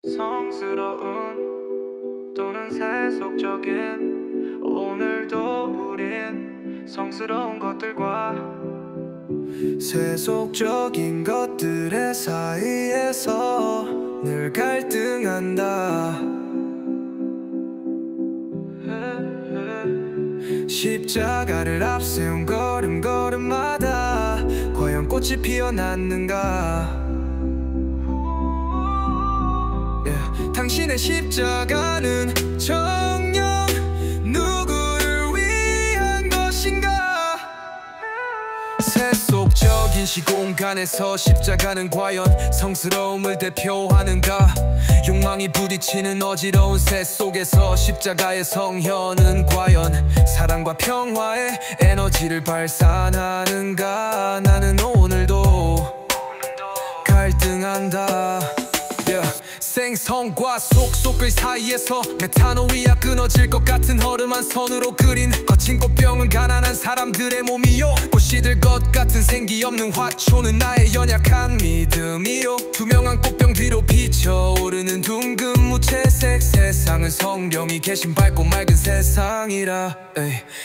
성스러운 또는 세속적인 오늘도 우린 성스러운 것들과 세속적인 것들의 사이에서 늘 갈등한다. 십자가를 앞세운 걸음걸음마다 과연 꽃이 피어났는가. 당신의 십자가는 정녕 누구를 위한 것인가. 세속적인 시공간에서 십자가는 과연 성스러움을 대표하는가. 욕망이 부딪히는 어지러운 새 속에서 십자가의 성현은 과연 사랑과 평화의 에너지를 발산하는가. 나는 오늘도 갈등한다. 생성과 속속의 사이에서 메타노이아 끊어질 것 같은 허름한 선으로 그린 거친 꽃병은 가난한 사람들의 몸이요, 꽃이 들 것 같은 생기 없는 화초는 나의 연약한 믿음이요, 투명한 꽃병 뒤로 비쳐오르는 둥근 무채색 세상은 성령이 계신 밝고 맑은 세상이라.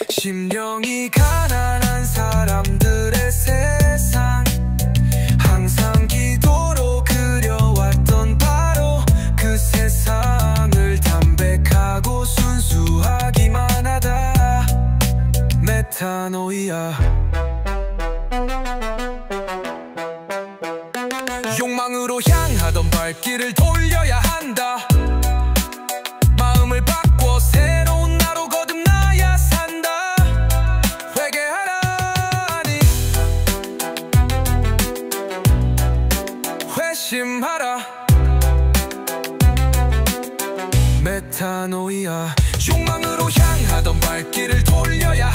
심령이 가난한 사람들의 세상, 항상 기도로 그려왔던 바로 그 세상을 담백하고 순수하기만 하다. 메타노이아. 욕망으로 향하던 발길을 돌려야 한다. 마음을 바꿔 새로운 나로 거듭나야 산다. 회개하라니 회심하라. 메타노이아. 욕망으로 향하던 발길을 돌려야